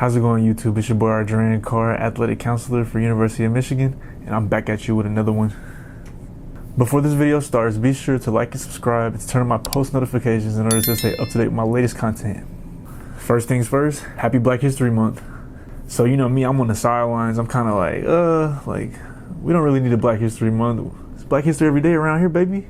How's it going, YouTube? It's your boy Adrian Carr, athletic counselor for University of Michigan, and I'm back at you with another one. Before this video starts, be sure to like and subscribe and turn on my post notifications in order to stay up to date with my latest content. First things first, happy Black History Month. So you know me, I'm on the sidelines. I'm kind of like we don't really need a Black History Month. It's Black History every day around here, baby.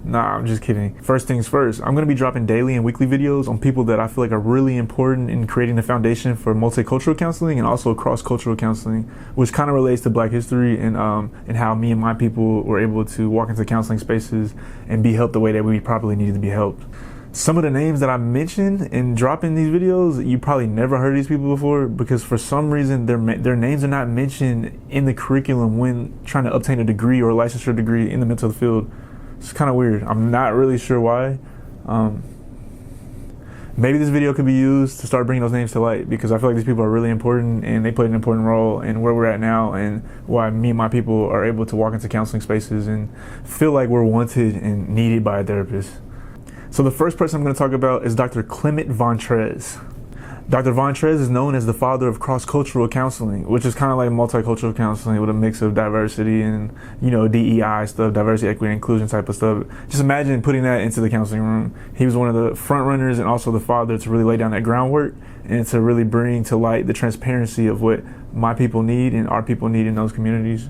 Nah, I'm just kidding. First things first, I'm going to be dropping daily and weekly videos on people that I feel like are really important in creating the foundation for multicultural counseling and also cross-cultural counseling, which kind of relates to Black history and how me and my people were able to walk into counseling spaces and be helped the way that we probably needed to be helped. Some of the names that I mentioned in dropping these videos, you probably never heard of these people before because for some reason their names are not mentioned in the curriculum when trying to obtain a degree or a licensure degree in the mental health field. It's kind of weird. I'm not really sure why. Maybe this video could be used to start bringing those names to light because I feel like these people are really important and they play an important role in where we're at now and why me and my people are able to walk into counseling spaces and feel like we're wanted and needed by a therapist. So the first person I'm going to talk about is Dr. Clemmont Vontress. Dr. Vontress is known as the father of cross-cultural counseling, which is kind of like multicultural counseling with a mix of diversity and, you know, DEI stuff, diversity, equity, inclusion type of stuff. Just imagine putting that into the counseling room. He was one of the front runners and also the father to really lay down that groundwork and to really bring to light the transparency of what my people need and our people need in those communities.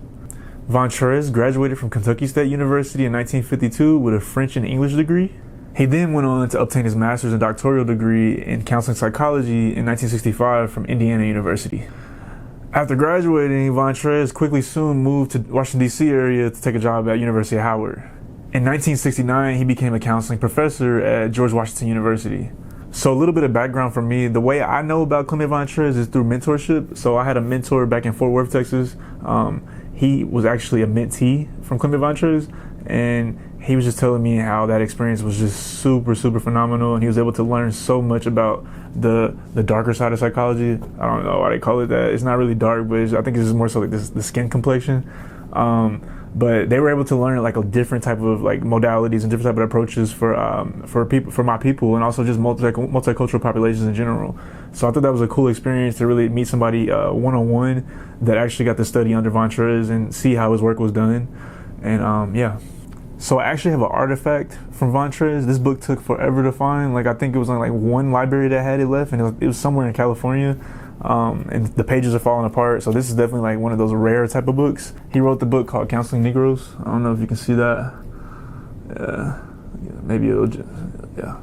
Vontress graduated from Kentucky State University in 1952 with a French and English degree. He then went on to obtain his master's and doctoral degree in counseling psychology in 1965 from Indiana University. After graduating, Vontress quickly soon moved to Washington, D.C. area to take a job at University of Howard. In 1969, he became a counseling professor at George Washington University. So a little bit of background for me, the way I know about Clemmont Vontress is through mentorship. So I had a mentor back in Fort Worth, Texas. He was actually a mentee from Clemmont Vontress, and he was just telling me how that experience was just super phenomenal, and he was able to learn so much about the darker side of psychology. I don't know why they call it that. It's not really dark, but I think it's just more so like the skin complexion. But they were able to learn like a different type of like modalities and different type of approaches for my people, and also just multicultural populations in general. So I thought that was a cool experience to really meet somebody one-on-one that actually got to study under Vontress and see how his work was done. And yeah. So I actually have an artifact from Vontress. This book took forever to find. Like I think it was on like one library that had it left, and it was somewhere in California. And the pages are falling apart. So this is definitely like one of those rare type of books. He wrote the book called Counseling Negroes. I don't know if you can see that. Maybe it'll just, yeah.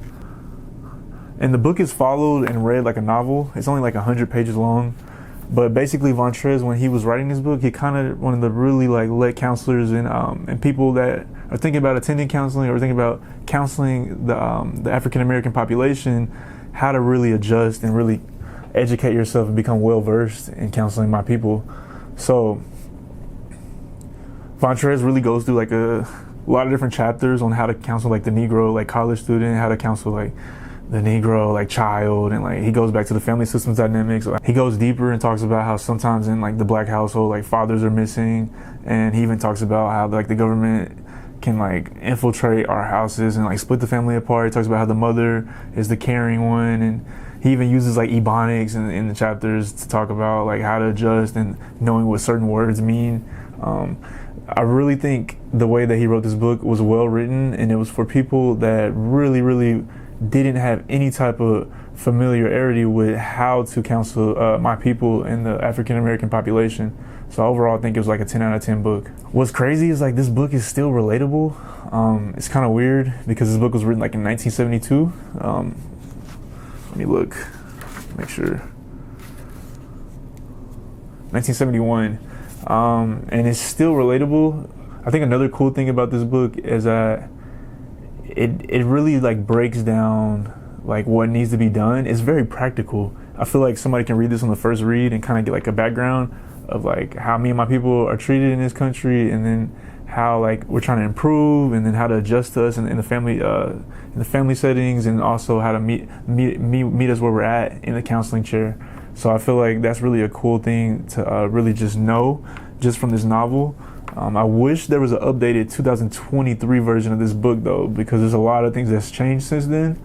And the book is followed and read like a novel. It's only like 100 pages long. But basically Vontress, when he was writing this book, he kind of one of the really like led counselors and people that are thinking about attending counseling or thinking about counseling the African American population, how to really adjust and really educate yourself and become well versed in counseling my people. So Vontress really goes through like a lot of different chapters on how to counsel like the Negro, like college student, how to counsel like the Negro, like child, and like he goes back to the family systems dynamics. He goes deeper and talks about how sometimes in like the Black household, like fathers are missing, and he even talks about how like the government can like infiltrate our houses and like split the family apart. He talks about how the mother is the caring one, and he even uses like ebonics in the chapters to talk about like how to adjust and knowing what certain words mean. I really think the way that he wrote this book was well written, and it was for people that really didn't have any type of familiarity with how to counsel my people in the African American population. So overall, I think it was like a 10 out of 10 book. What's crazy is like this book is still relatable. It's kind of weird because this book was written like in 1972. Let me look, make sure. 1971, and it's still relatable. I think another cool thing about this book is that it really like breaks down like what needs to be done. It's very practical. I feel like somebody can read this on the first read and kind of get like a background of like how me and my people are treated in this country, and then how like we're trying to improve, and then how to adjust to us in the family settings, and also how to meet us where we're at in the counseling chair. So I feel like that's really a cool thing to really just know just from this novel. I wish there was an updated 2023 version of this book though, because there's a lot of things that's changed since then.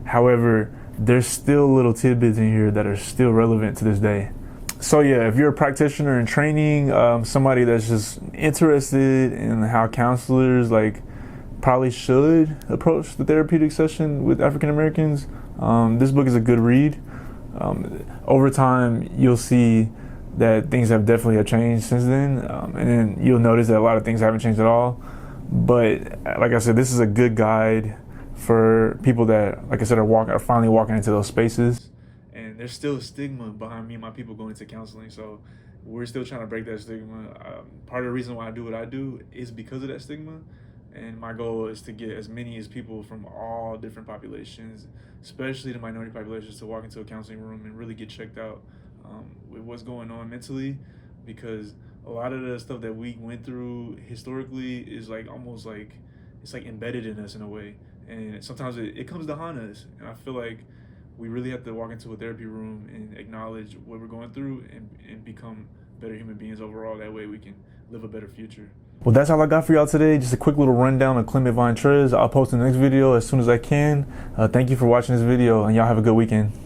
However, there's still little tidbits in here that are still relevant to this day. So yeah, if you're a practitioner in training, somebody that's just interested in how counselors like probably should approach the therapeutic session with African Americans, this book is a good read. Over time, you'll see that things have definitely changed since then, and then you'll notice that a lot of things haven't changed at all. But like I said, this is a good guide for people that, like I said, are finally walking into those spaces. And there's still a stigma behind me and my people going to counseling, so we're still trying to break that stigma. Part of the reason why I do what I do is because of that stigma, and my goal is to get as many as people from all different populations, especially the minority populations, to walk into a counseling room and really get checked out with what's going on mentally, because a lot of the stuff that we went through historically is like almost like it's like embedded in us in a way, and sometimes it comes to haunt us. And I feel like we really have to walk into a therapy room and acknowledge what we're going through and become better human beings overall. That way we can live a better future. Well, that's all I got for y'all today. Just a quick little rundown of Clemmont Vontress. I'll post the next video as soon as I can. Thank you for watching this video, and y'all have a good weekend.